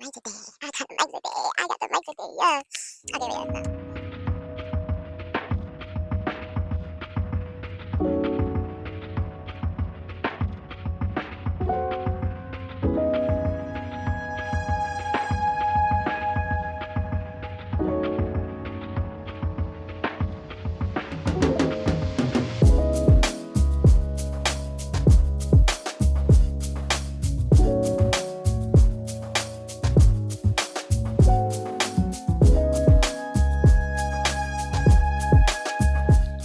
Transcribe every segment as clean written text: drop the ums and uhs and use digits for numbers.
mic today. I got the mic today. I got the mic today. Yeah. Okay, yeah.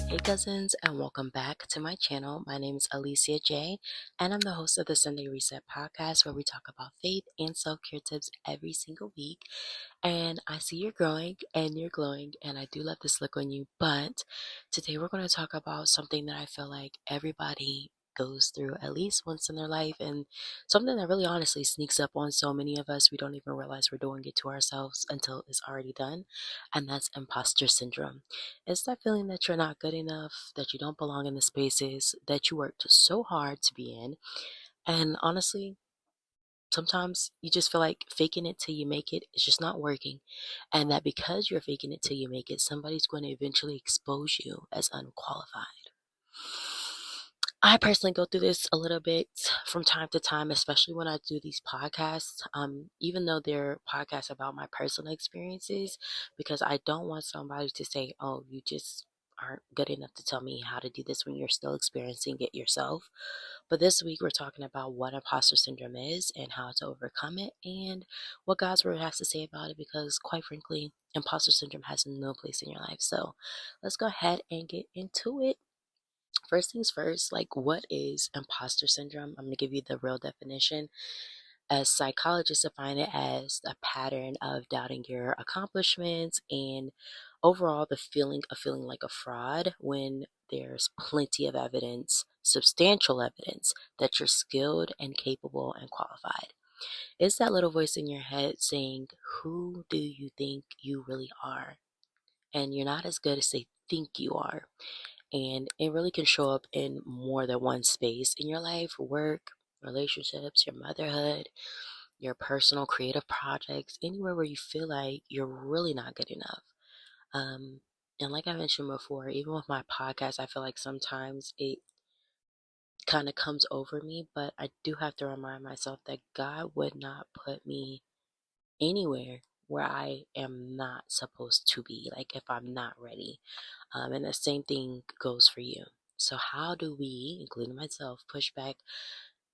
Hey cousins, and welcome back to my channel. My name is Alicia J, and I'm the host of the Sunday Reset podcast where we talk about faith and self-care tips every single week. And I see you're growing and you're glowing, and I do love this look on you. But today we're going to talk about something that I feel like everybody goes through at least once in their life, and something that really honestly sneaks up on so many of us. We don't even realize we're doing it to ourselves until it's already done, and that's imposter syndrome. It's that feeling that you're not good enough, that you don't belong in the spaces that you worked so hard to be in. And honestly, sometimes you just feel like faking it till you make it is just not working. And that because you're faking it till you make it, somebody's going to eventually expose you as unqualified. I personally go through this a little bit from time to time, especially when I do these podcasts. Even though they're podcasts about my personal experiences, because I don't want somebody to say, "Oh, you just aren't good enough to tell me how to do this," when you're still experiencing it yourself. But this week we're talking about what imposter syndrome is and how to overcome it, and what God's word has to say about it. Because quite frankly, imposter syndrome has no place in your life. So let's go ahead and get into it. First things first, like, what is imposter syndrome? I'm going to give you the real definition. As psychologists define it as a pattern of doubting your accomplishments and overall the feeling of feeling like a fraud when there's plenty of evidence, substantial evidence, that you're skilled and capable and qualified. It's that little voice in your head saying, "Who do you think you really are? And you're not as good as they think you are." And it really can show up in more than one space in your life: work, relationships, your motherhood, your personal creative projects, anywhere where you feel like you're really not good enough. Um, and like I mentioned before, even with my podcast, I feel like sometimes it kind of comes over me, but I do have to remind myself that God would not put me anywhere where I am not supposed to be, like if I'm not ready. And the same thing goes for you. So, how do we, including myself, push back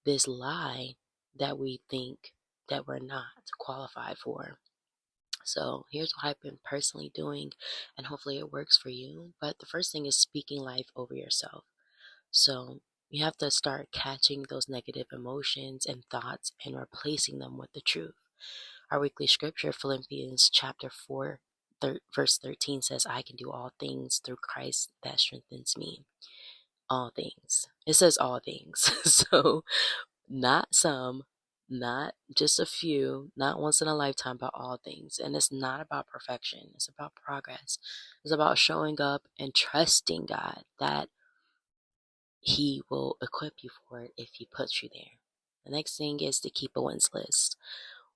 this lie that we think that we're not qualified for? So, here's what I've been personally doing, and hopefully it works for you. But the first thing is speaking life over yourself. So, you have to start catching those negative emotions and thoughts and replacing them with the truth. Our weekly scripture, Philippians chapter 4, verse 13 says, "I can do all things through Christ that strengthens me." All things. It says all things. So, not some, not just a few, not once in a lifetime, but all things. And it's not about perfection, it's about progress. It's about showing up and trusting God that He will equip you for it if He puts you there. The next thing is to keep a wins list.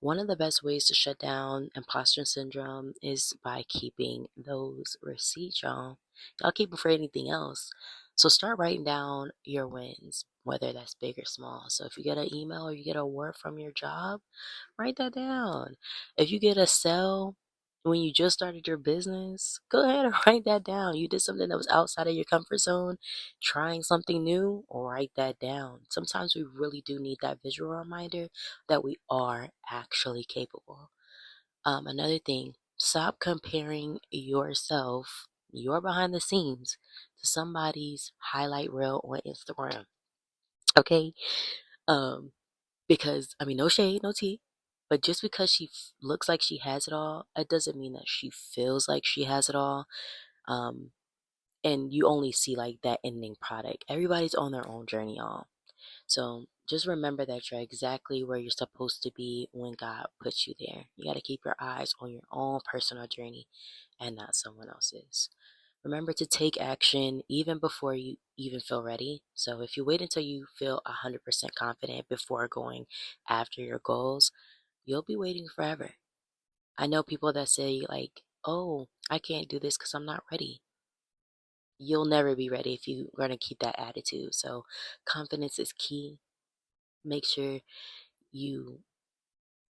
One of the best ways to shut down imposter syndrome is by keeping those receipts, y'all. Y'all keep them for anything else. So start writing down your wins, whether that's big or small. So if you get an email or you get a award from your job, write that down. If you get a sale when you just started your business, go ahead and write that down. You did something that was outside of your comfort zone, trying something new, or write that down. Sometimes we really do need that visual reminder that we are actually capable. Another thing, stop comparing yourself, your behind the scenes, to somebody's highlight reel on Instagram. Okay? Um, because, I mean, no shade, no tea, but just because she looks like she has it all, it doesn't mean that she feels like she has it all. Um, and you only see like that ending product. Everybody's on their own journey, y'all. So just remember that you're exactly where you're supposed to be when God puts you there. You got to keep your eyes on your own personal journey and not someone else's. Remember to take action even before you even feel ready. So if you wait until you feel 100% confident before going after your goals, you'll be waiting forever. I know people that say, like, oh, I can't do this because I'm not ready. You'll never be ready if you're going to keep that attitude. So, confidence is key. Make sure you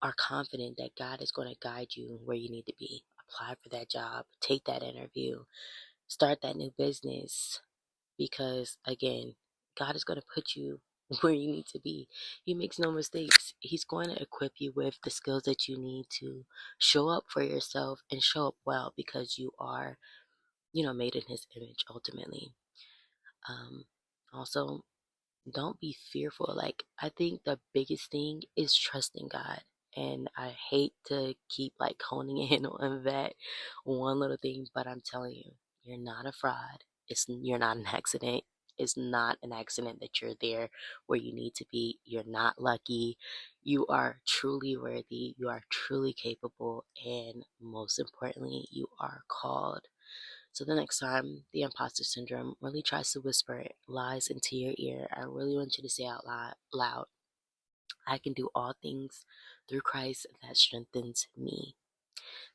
are confident that God is going to guide you where you need to be. Apply for that job, take that interview, start that new business, because again, God is going to put you where you need to be. He makes no mistakes. He's going to equip you with the skills that you need to show up for yourself and show up well, because you are, made in his image ultimately. Um, Also, don't be fearful. Like, I think the biggest thing is trusting God. And I hate to keep like honing in on that one little thing, but I'm telling you, you're not a fraud. You're not an accident. It's not an accident that you're there where you need to be. You're not lucky. You are truly worthy. You are truly capable. And most importantly, you are called. So the next time the imposter syndrome really tries to whisper lies into your ear, I really want you to say out loud, I can do all things through Christ that strengthens me.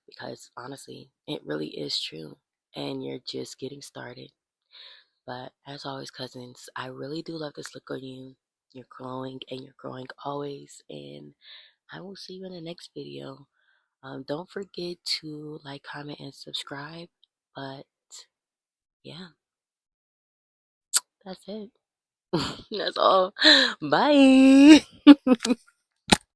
Because honestly, it really is true. And you're just getting started. But as always, cousins, I really do love this look on you. You're growing and you're growing always. And I will see you in the next video. Don't forget to like, comment, and subscribe. But yeah, that's it. That's all. Bye.